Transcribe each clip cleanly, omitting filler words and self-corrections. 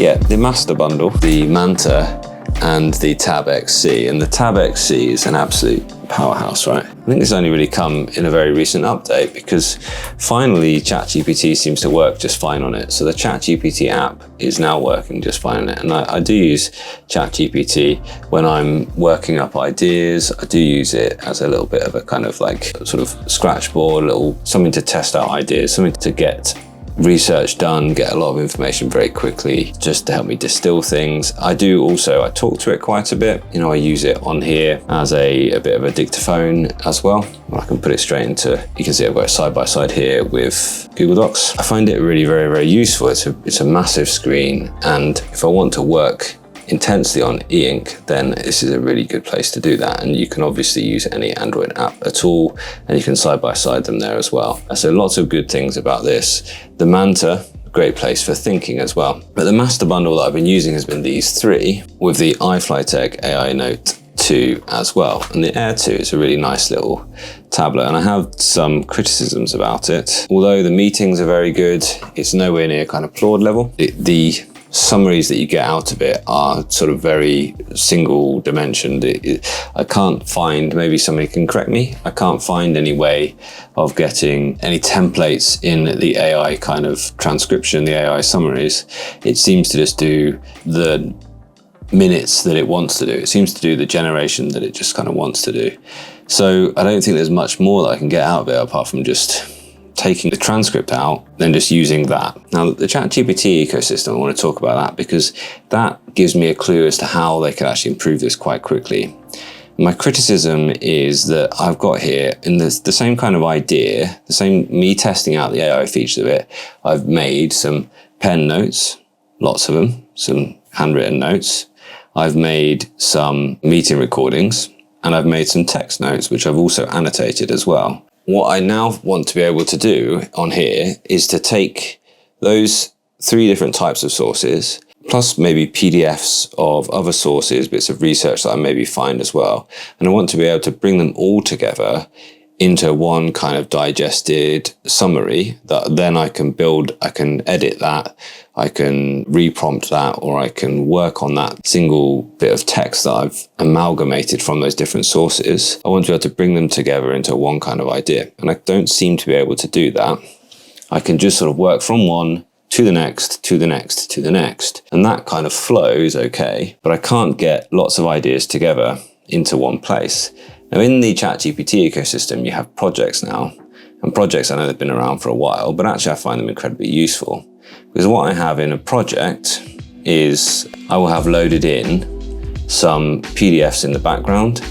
Yeah, the master bundle, the Manta and the Tab X C. And the Tab X C is an absolute powerhouse, right? I think it's only really come in a very recent update because finally ChatGPT seems to work just fine on it. So the ChatGPT app is now working just fine on it. And I do use ChatGPT when I'm working up ideas. I do use it as a little bit of a kind of like sort of scratch board, something to test out ideas, something to get research done, get a lot of information very quickly, just to help me distill things. I talk to it quite a bit. You know, I use it on here as a bit of a dictaphone as well. I can put it straight into, you can see I've got it side by side here with Google Docs. I find it really very, very useful. It's a massive screen. And if I want to work intensely on e-ink, then this is a really good place to do that. And you can obviously use any Android app at all, and you can side by side them there as well. So lots of good things about this. The Manta, great place for thinking as well. But the master bundle that I've been using has been these three with the iFLYTEK AINOTE 2 as well. And the Air 2 is a really nice little tablet, and I have some criticisms about it. Although the meetings are very good, it's nowhere near kind of Claude level. The summaries that you get out of it are sort of very single dimensioned. I can't find, maybe somebody can correct me, I can't find any way of getting any templates in the AI kind of transcription, the AI summaries. It seems to just do the minutes that it wants to do. It seems to do the generation that it just kind of wants to do. So I don't think there's much more that I can get out of it apart from just taking the transcript out, then just using that. Now, the ChatGPT ecosystem, I want to talk about that because that gives me a clue as to how they can actually improve this quite quickly. My criticism is that I've got here, in the same kind of idea, the same me testing out the AI features of it, I've made some pen notes, lots of them, some handwritten notes. I've made some meeting recordings, and I've made some text notes, which I've also annotated as well. What I now want to be able to do on here is to take those three different types of sources, plus maybe PDFs of other sources, bits of research that I maybe find as well. And I want to be able to bring them all together into one kind of digested summary that then I can build, I can edit that, I can reprompt that, or I can work on that single bit of text that I've amalgamated from those different sources. I want to be able to bring them together into one kind of idea. And I don't seem to be able to do that. I can just sort of work from one to the next, to the next, to the next. And that kind of flow is okay, but I can't get lots of ideas together into one place. Now, in the ChatGPT ecosystem, you have projects now, and projects, I know they've been around for a while, but actually I find them incredibly useful. Because what I have in a project is I will have loaded in some PDFs in the background.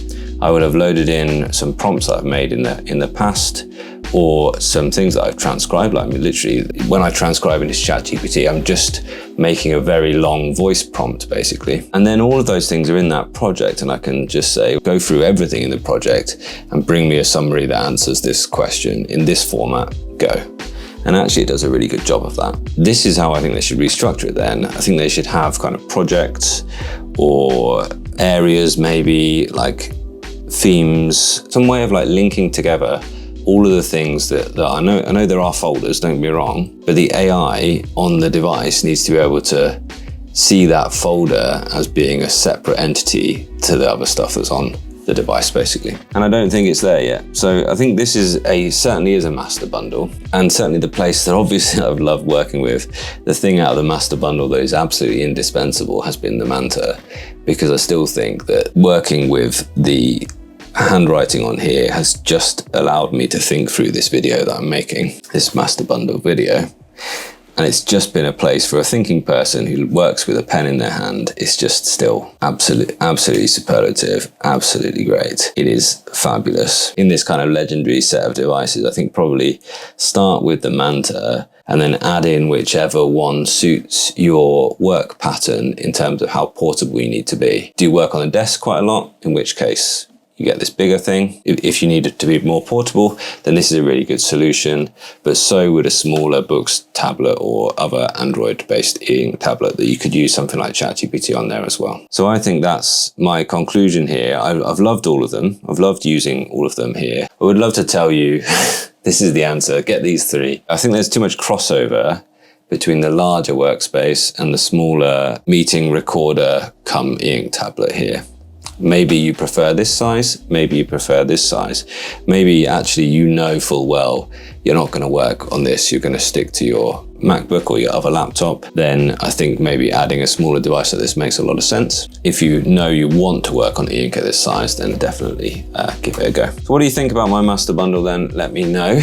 I would have loaded in some prompts that I've made in the past, or some things that I've transcribed. Like, I mean, literally, when I transcribe into ChatGPT, I'm just making a very long voice prompt, basically. And then all of those things are in that project, and I can just say, go through everything in the project and bring me a summary that answers this question in this format, go. And actually, it does a really good job of that. This is how I think they should restructure it then. I think they should have kind of projects or areas, maybe like themes, some way of like linking together all of the things that I know there are folders, don't get me wrong, but the AI on the device needs to be able to see that folder as being a separate entity to the other stuff that's on the device, basically. And I don't think it's there yet. So I think this is certainly is a master bundle, and certainly the place that obviously I've loved working with. The thing out of the master bundle that is absolutely indispensable has been the Manta, because I still think that working with the handwriting on here has just allowed me to think through this video that I'm making, this master bundle video. And it's just been a place for a thinking person who works with a pen in their hand. It's just still absolutely superlative, absolutely great. It is fabulous. In this kind of legendary set of devices, I think probably start with the Manta and then add in whichever one suits your work pattern in terms of how portable you need to be. Do you work on the desk quite a lot? In which case, you get this bigger thing. If you need it to be more portable, then this is a really good solution, but so would a smaller Boox tablet or other Android-based e-ink tablet that you could use something like ChatGPT on there as well. So I think that's my conclusion here. I've loved all of them. I've loved using all of them here. I would love to tell you, this is the answer, get these three. I think there's too much crossover between the larger workspace and the smaller meeting recorder come e-ink tablet here. Maybe you prefer this size, maybe you prefer this size. Maybe actually you know full well you're not going to work on this, you're going to stick to your MacBook or your other laptop. Then I think maybe adding a smaller device like this makes a lot of sense. If you know you want to work on e-ink at this size, then definitely give it a go. So what do you think about my master bundle then? Let me know.